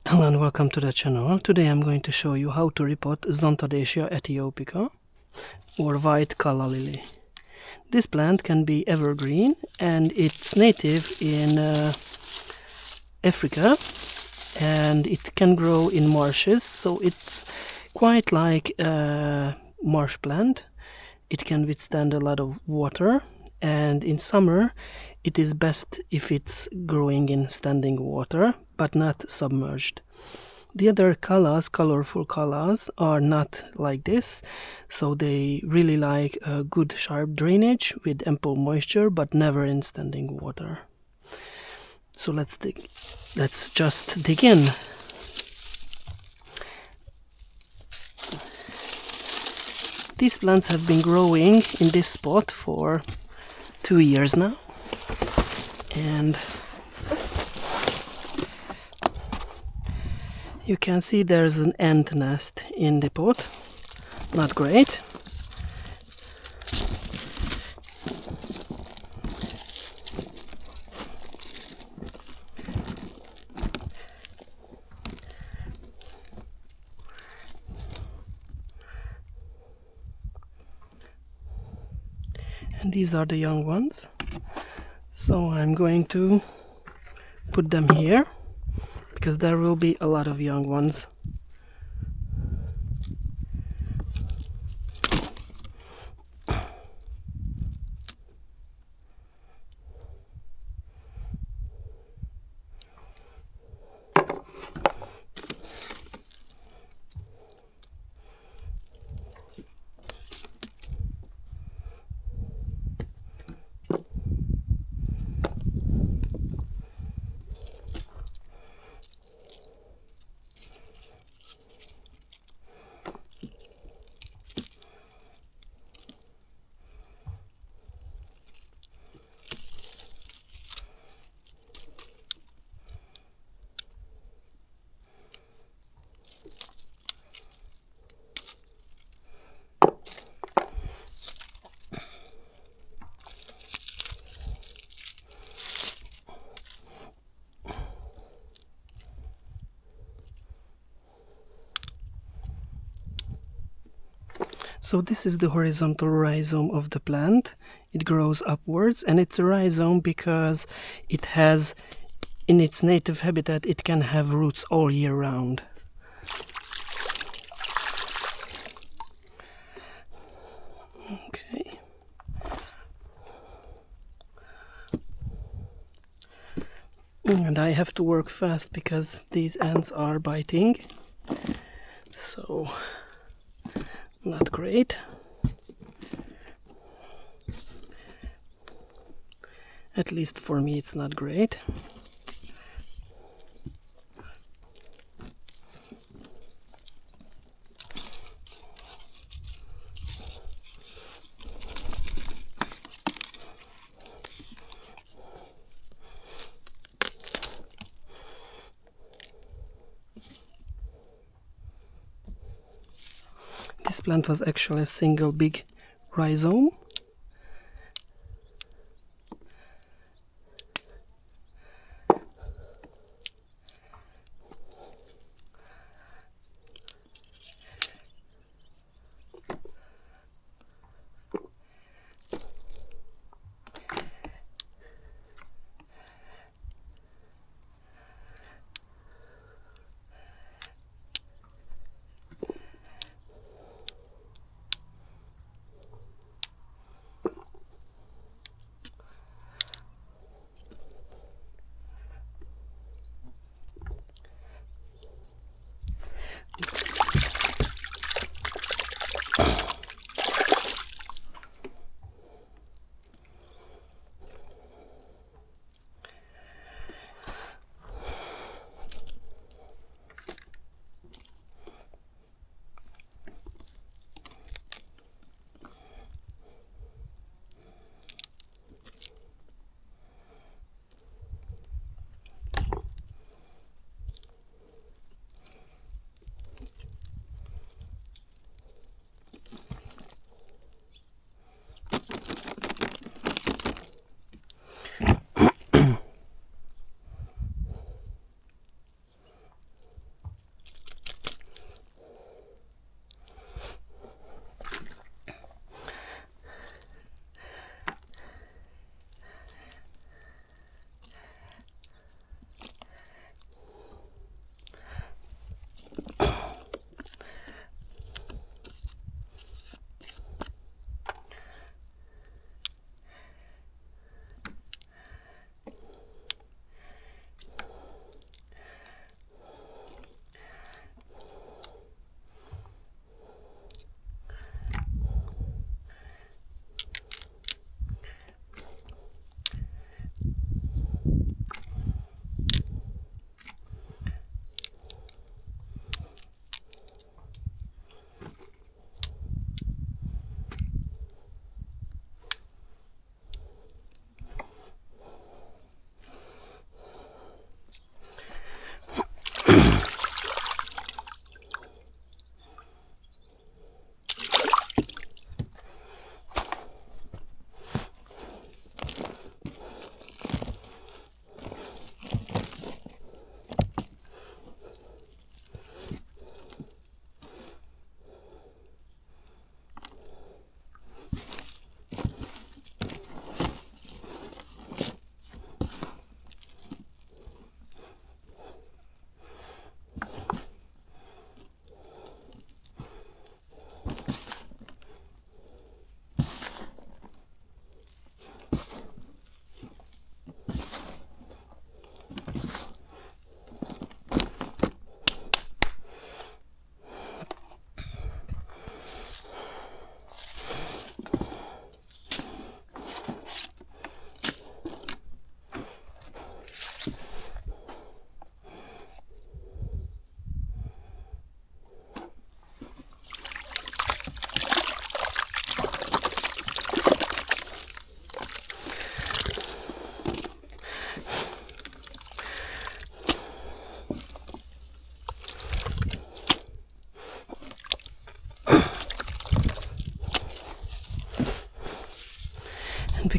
Hello and welcome to the channel. Today I'm going to show you how to repot Zantedeschia aethiopica or white calla lily. This plant can be evergreen and it's native in Africa, and it can grow in marshes, so it's quite like a marsh plant. It can withstand a lot of water, and in summer it is best if it's growing in standing water but not submerged. The other callas, colorful callas, are not like this, so they really like a good sharp drainage with ample moisture but never in standing water. So let's just dig in. These plants have been growing in this spot for 2 years now, and you can see there's an ant nest in the pot. Not great. And these are the young ones. So I'm going to put them here because there will be a lot of young ones. So this is the horizontal rhizome of the plant. It grows upwards, and it's a rhizome because it has, in its native habitat, it can have roots all year round. Okay. And I have to work fast because these ants are biting. So not great. At least for me it's not great. This plant was actually a single big rhizome.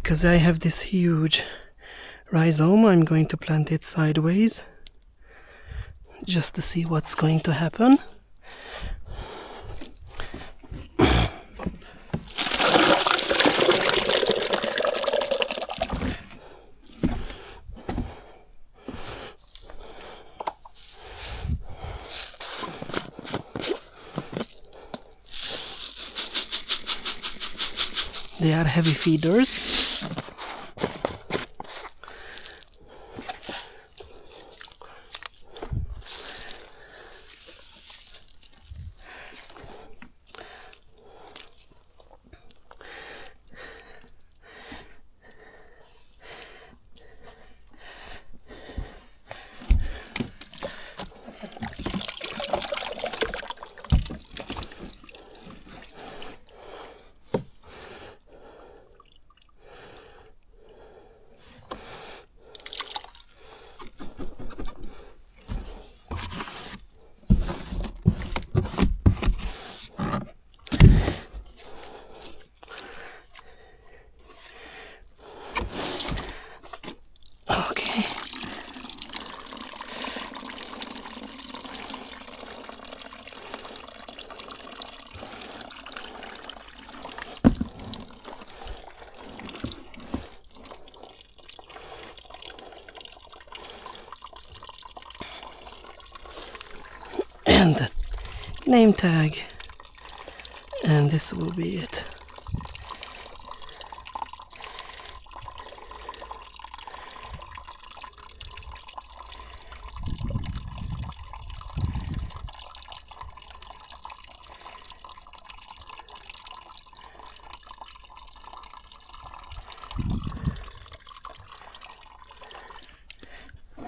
because I have this huge rhizome, I'm going to plant it sideways just to see what's going to happen. They are heavy feeders. And the name tag, and this will be it.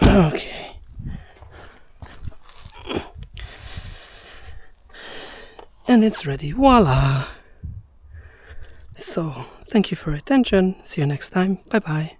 Okay. And it's ready. Voila! So, thank you for your attention. See you next time. Bye bye.